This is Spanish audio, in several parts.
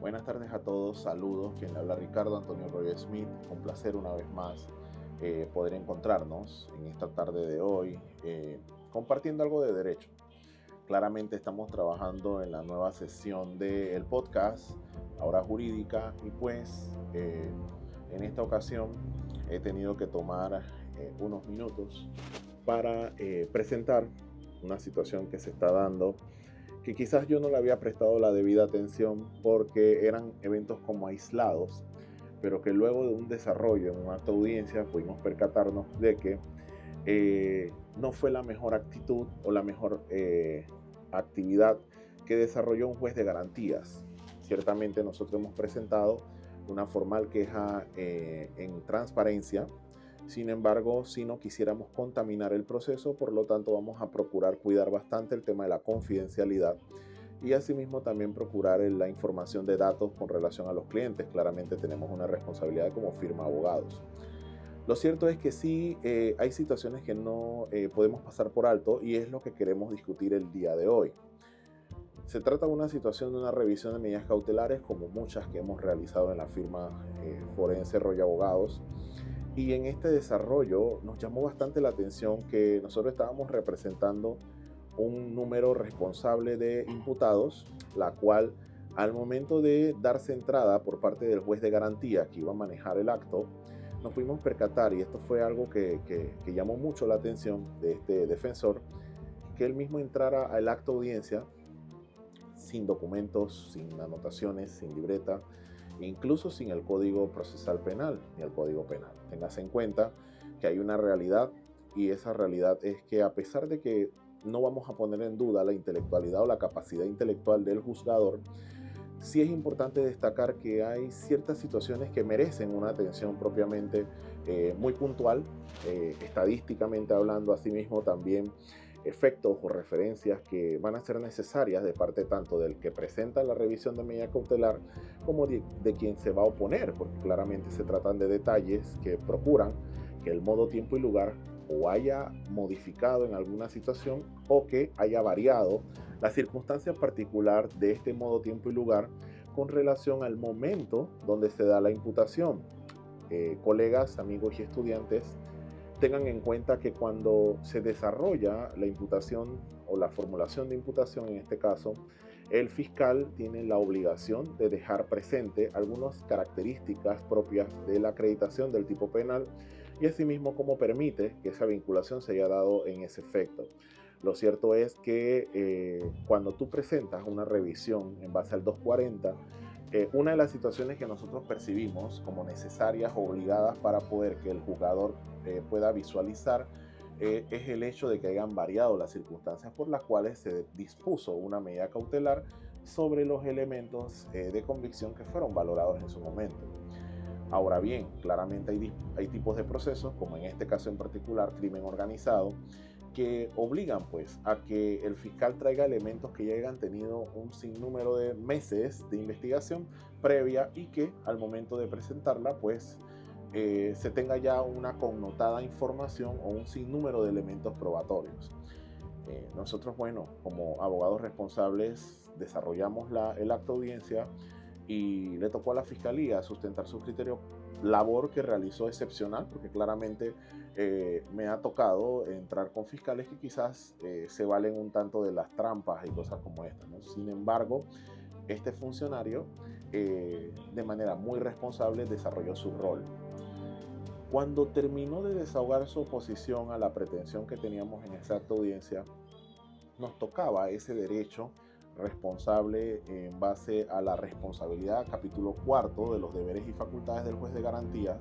Buenas tardes a todos, saludos, quien le habla Ricardo Antonio Royo Smith, un placer una vez más poder encontrarnos en esta tarde de hoy compartiendo algo de derecho. Claramente estamos trabajando en la nueva sesión del podcast, Ahora Jurídica, y pues en esta ocasión he tenido que tomar unos minutos para presentar una situación que se está dando que quizás yo no le había prestado la debida atención porque eran eventos como aislados, pero que luego de un desarrollo en una alta audiencia pudimos percatarnos de que no fue la mejor actitud o la mejor actividad que desarrolló un juez de garantías. Ciertamente nosotros hemos presentado una formal queja en transparencia. Sin embargo, si no quisiéramos contaminar el proceso, por lo tanto vamos a procurar cuidar bastante el tema de la confidencialidad y asimismo también procurar la información de datos con relación a los clientes. Claramente tenemos una responsabilidad como firma de abogados. Lo cierto es que sí hay situaciones que no podemos pasar por alto y es lo que queremos discutir el día de hoy. Se trata de una situación de una revisión de medidas cautelares como muchas que hemos realizado en la firma forense Royo Abogados. Y en este desarrollo nos llamó bastante la atención que nosotros estábamos representando un número responsable de imputados, la cual al momento de darse entrada por parte del juez de garantía que iba a manejar el acto, nos pudimos percatar, y esto fue algo que llamó mucho la atención de este defensor, que él mismo entrara al acto de audiencia sin documentos, sin anotaciones, sin libreta, incluso sin el Código Procesal Penal ni el Código Penal. Tengas en cuenta que hay una realidad y esa realidad es que a pesar de que no vamos a poner en duda la intelectualidad o la capacidad intelectual del juzgador, sí es importante destacar que hay ciertas situaciones que merecen una atención propiamente muy puntual, estadísticamente hablando, asimismo también efectos o referencias que van a ser necesarias de parte tanto del que presenta la revisión de medida cautelar como de quien se va a oponer, porque claramente se tratan de detalles que procuran que el modo, tiempo y lugar o haya modificado en alguna situación o que haya variado la circunstancia particular de este modo, tiempo y lugar con relación al momento donde se da la imputación. Colegas, amigos y estudiantes, tengan en cuenta que cuando se desarrolla la imputación o la formulación de imputación en este caso, el fiscal tiene la obligación de dejar presente algunas características propias de la acreditación del tipo penal y asimismo cómo permite que esa vinculación se haya dado en ese efecto. Lo cierto es que cuando tú presentas una revisión en base al 240, una de las situaciones que nosotros percibimos como necesarias o obligadas para poder que el juzgador pueda visualizar es el hecho de que hayan variado las circunstancias por las cuales se dispuso una medida cautelar sobre los elementos de convicción que fueron valorados en su momento. Ahora bien, claramente hay tipos de procesos, como en este caso en particular, crimen organizado, que obligan pues a que el fiscal traiga elementos que ya hayan tenido un sinnúmero de meses de investigación previa y que al momento de presentarla pues se tenga ya una connotada información o un sinnúmero de elementos probatorios. Nosotros, bueno, como abogados responsables desarrollamos el acto de audiencia y le tocó a la fiscalía sustentar su criterio, labor que realizó excepcional porque claramente me ha tocado entrar con fiscales que quizás se valen un tanto de las trampas y cosas como estas, ¿no? Sin embargo, este funcionario de manera muy responsable desarrolló su rol. Cuando terminó de desahogar su oposición a la pretensión que teníamos en esa acta audiencia, nos tocaba ese derecho responsable en base a la responsabilidad, capítulo cuarto de los deberes y facultades del juez de garantías,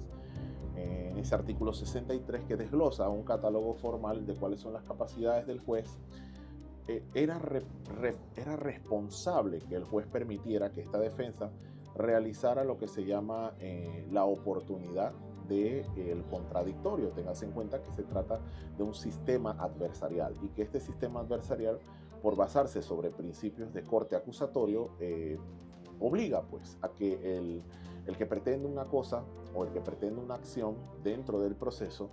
en ese artículo 63 que desglosa un catálogo formal de cuáles son las capacidades del juez. Era responsable que el juez permitiera que esta defensa realizara lo que se llama la oportunidad del contradictorio. Tengas en cuenta que se trata de un sistema adversarial y que este sistema adversarial, por basarse sobre principios de corte acusatorio, obliga pues a que el que pretende una cosa o el que pretende una acción dentro del proceso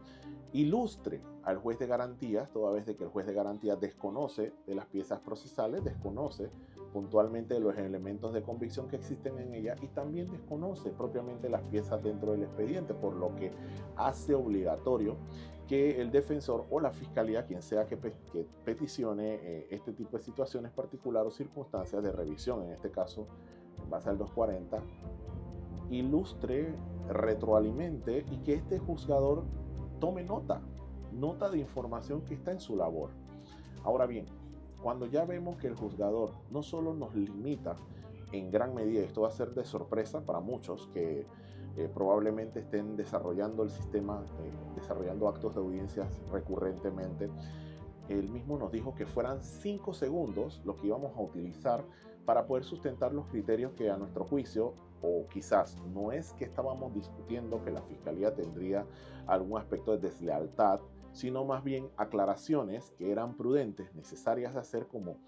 ilustre al juez de garantías, toda vez de que el juez de garantías desconoce de las piezas procesales, desconoce puntualmente de los elementos de convicción que existen en ella, y también desconoce propiamente las piezas dentro del expediente, por lo que hace obligatorio que el defensor o la fiscalía, quien sea que peticione este tipo de situaciones particulares o circunstancias de revisión, en este caso en base al 240, ilustre, retroalimente, y que este juzgador tome nota de información que está en su labor. Ahora bien, cuando ya vemos que el juzgador no solo nos limita en gran medida, esto va a ser de sorpresa para muchos que probablemente estén desarrollando el sistema, desarrollando actos de audiencias recurrentemente, él mismo nos dijo que fueran 5 segundos lo que íbamos a utilizar para poder sustentar los criterios que a nuestro juicio, o quizás no es que estábamos discutiendo que la fiscalía tendría algún aspecto de deslealtad, sino más bien aclaraciones que eran prudentes, necesarias de hacer, como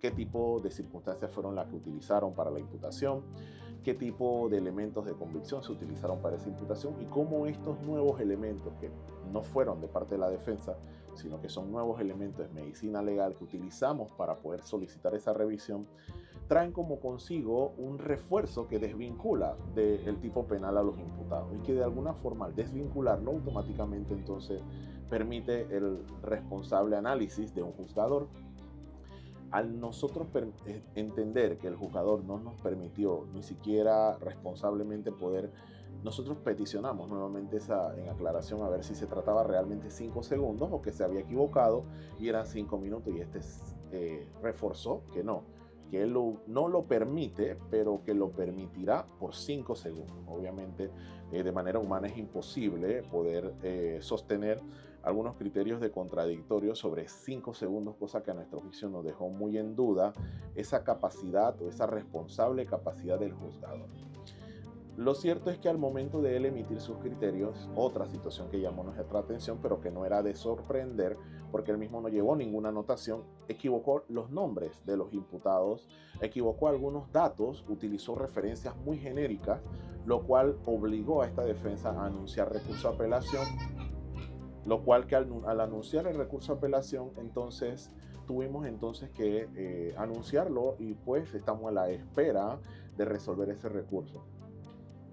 qué tipo de circunstancias fueron las que utilizaron para la imputación, qué tipo de elementos de convicción se utilizaron para esa imputación, y cómo estos nuevos elementos, que no fueron de parte de la defensa, sino que son nuevos elementos de medicina legal que utilizamos para poder solicitar esa revisión, traen como consigo un refuerzo que desvincula del tipo penal a los imputados, y que de alguna forma, al desvincularlo, automáticamente entonces permite el responsable análisis de un juzgador. Al nosotros entender que el juzgador no nos permitió ni siquiera responsablemente poder, nosotros peticionamos nuevamente en aclaración a ver si se trataba realmente 5 segundos o que se había equivocado y eran 5 minutos, y reforzó que no, que él no lo permite, pero que lo permitirá por 5 segundos. Obviamente, de manera humana es imposible poder sostener algunos criterios de contradictorio sobre 5 segundos, cosa que a nuestro juicio nos dejó muy en duda esa capacidad o esa responsable capacidad del juzgador. Lo cierto es que al momento de él emitir sus criterios, otra situación que llamó nuestra atención, pero que no era de sorprender, porque él mismo no llevó ninguna anotación, equivocó los nombres de los imputados, equivocó algunos datos, utilizó referencias muy genéricas, lo cual obligó a esta defensa a anunciar recurso de apelación, lo cual que al anunciar el recurso de apelación, entonces tuvimos entonces que anunciarlo, y pues estamos a la espera de resolver ese recurso.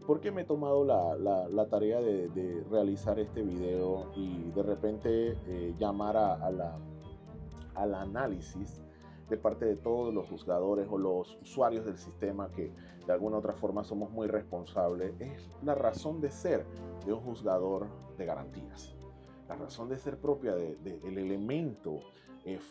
¿Por qué me he tomado la tarea de realizar este video y de repente llamar al análisis de parte de todos los juzgadores o los usuarios del sistema, que de alguna u otra forma somos muy responsables? Es la razón de ser de un juzgador de garantías. La razón de ser propia el elemento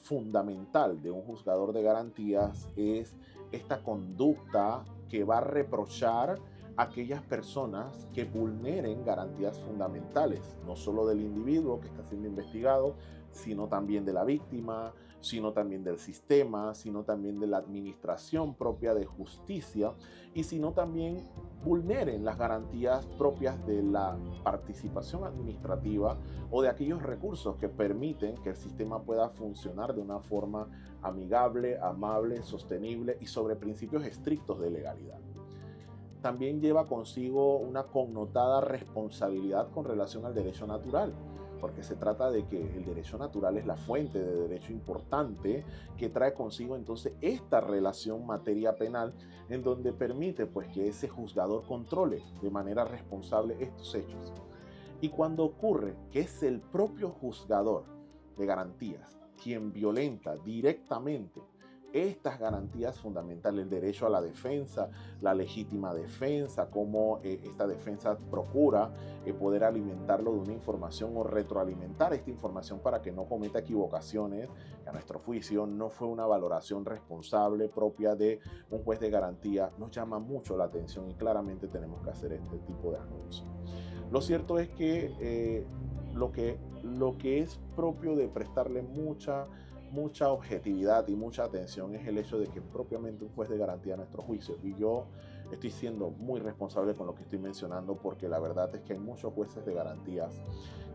fundamental de un juzgador de garantías es esta conducta que va a reprochar a aquellas personas que vulneren garantías fundamentales, no solo del individuo que está siendo investigado, sino también de la víctima, sino también del sistema, sino también de la administración propia de justicia, y sino también vulneren las garantías propias de la participación administrativa o de aquellos recursos que permiten que el sistema pueda funcionar de una forma amigable, amable, sostenible y sobre principios estrictos de legalidad. También lleva consigo una connotada responsabilidad con relación al derecho natural, porque se trata de que el derecho natural es la fuente de derecho importante que trae consigo entonces esta relación materia penal, en donde permite pues que ese juzgador controle de manera responsable estos hechos. Y cuando ocurre que es el propio juzgador de garantías quien violenta directamente estas garantías fundamentales, el derecho a la defensa, la legítima defensa, cómo esta defensa procura poder alimentarlo de una información o retroalimentar esta información para que no cometa equivocaciones, que a nuestro juicio no fue una valoración responsable propia de un juez de garantía, nos llama mucho la atención y claramente tenemos que hacer este tipo de anuncio. Lo cierto es que lo que es propio de prestarle mucha objetividad y mucha atención es el hecho de que propiamente un juez de garantía a nuestro juicio, y yo estoy siendo muy responsable con lo que estoy mencionando, porque la verdad es que hay muchos jueces de garantías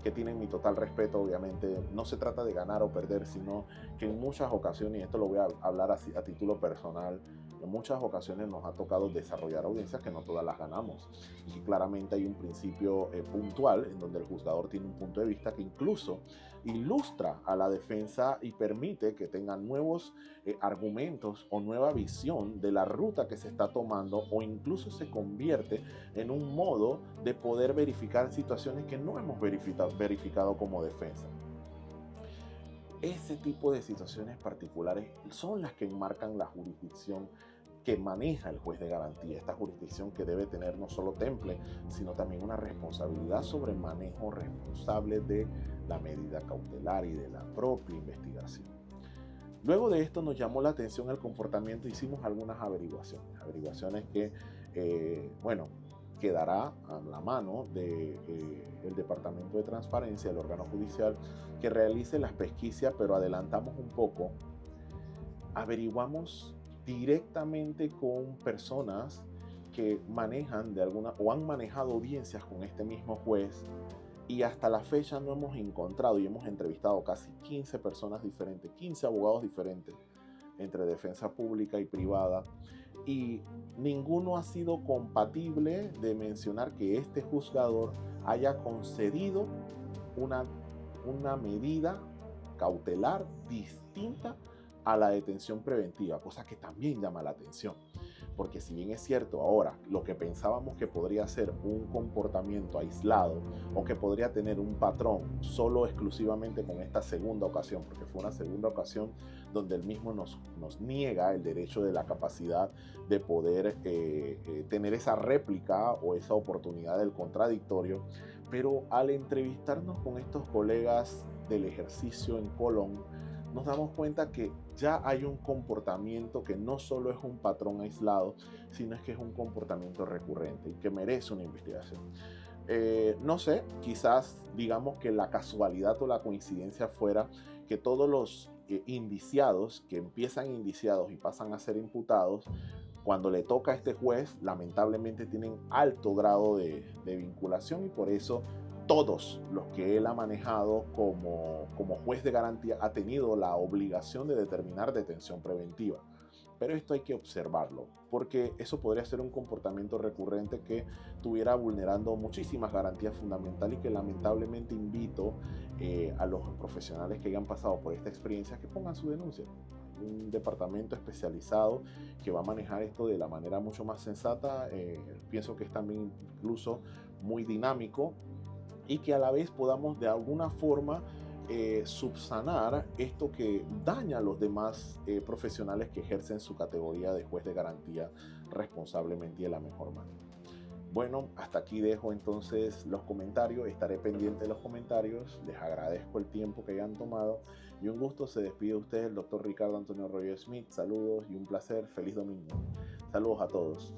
que tienen mi total respeto. Obviamente no se trata de ganar o perder, sino que en muchas ocasiones, y esto lo voy a hablar así a título personal, En muchas ocasiones nos ha tocado desarrollar audiencias que no todas las ganamos y que claramente hay un principio puntual en donde el juzgador tiene un punto de vista que incluso ilustra a la defensa y permite que tengan nuevos argumentos o nueva visión de la ruta que se está tomando, o incluso se convierte en un modo de poder verificar situaciones que no hemos verificado como defensa. Ese tipo de situaciones particulares son las que enmarcan la jurisdicción que maneja el juez de garantía, esta jurisdicción que debe tener no solo temple, sino también una responsabilidad sobre el manejo responsable de la medida cautelar y de la propia investigación. Luego de esto nos llamó la atención el comportamiento, hicimos algunas averiguaciones que, quedará a la mano del Departamento de Transparencia, el órgano judicial, que realice las pesquisas, pero adelantamos un poco, averiguamos directamente con personas que manejan o han manejado audiencias con este mismo juez, y hasta la fecha no hemos encontrado, y hemos entrevistado casi 15 personas diferentes, 15 abogados diferentes, entre defensa pública y privada, y ninguno ha sido compatible de mencionar que este juzgador haya concedido una medida cautelar distinta a la detención preventiva, cosa que también llama la atención. Porque si bien es cierto ahora lo que pensábamos que podría ser un comportamiento aislado o que podría tener un patrón solo exclusivamente con esta segunda ocasión, porque fue una segunda ocasión donde él mismo nos niega el derecho de la capacidad de poder tener esa réplica o esa oportunidad del contradictorio, pero al entrevistarnos con estos colegas del ejercicio en Colón, nos damos cuenta que ya hay un comportamiento que no solo es un patrón aislado, sino es que es un comportamiento recurrente y que merece una investigación. No sé, quizás digamos que la casualidad o la coincidencia fuera que todos los indiciados que empiezan indiciados y pasan a ser imputados, cuando le toca a este juez, lamentablemente tienen alto grado de vinculación, y por eso todos los que él ha manejado como juez de garantía ha tenido la obligación de determinar detención preventiva. Pero esto hay que observarlo, porque eso podría ser un comportamiento recurrente que estuviera vulnerando muchísimas garantías fundamentales, y que lamentablemente invito a los profesionales que hayan pasado por esta experiencia que pongan su denuncia. Un departamento especializado que va a manejar esto de la manera mucho más sensata, pienso que es también incluso muy dinámico, y que a la vez podamos de alguna forma subsanar esto que daña a los demás profesionales que ejercen su categoría de juez de garantía responsablemente y de la mejor manera. Bueno, hasta aquí dejo entonces los comentarios, estaré pendiente de los comentarios, les agradezco el tiempo que hayan tomado, y un gusto. Se despide de ustedes el doctor Ricardo Antonio Royo Smith. Saludos y un placer, feliz domingo. Saludos a todos.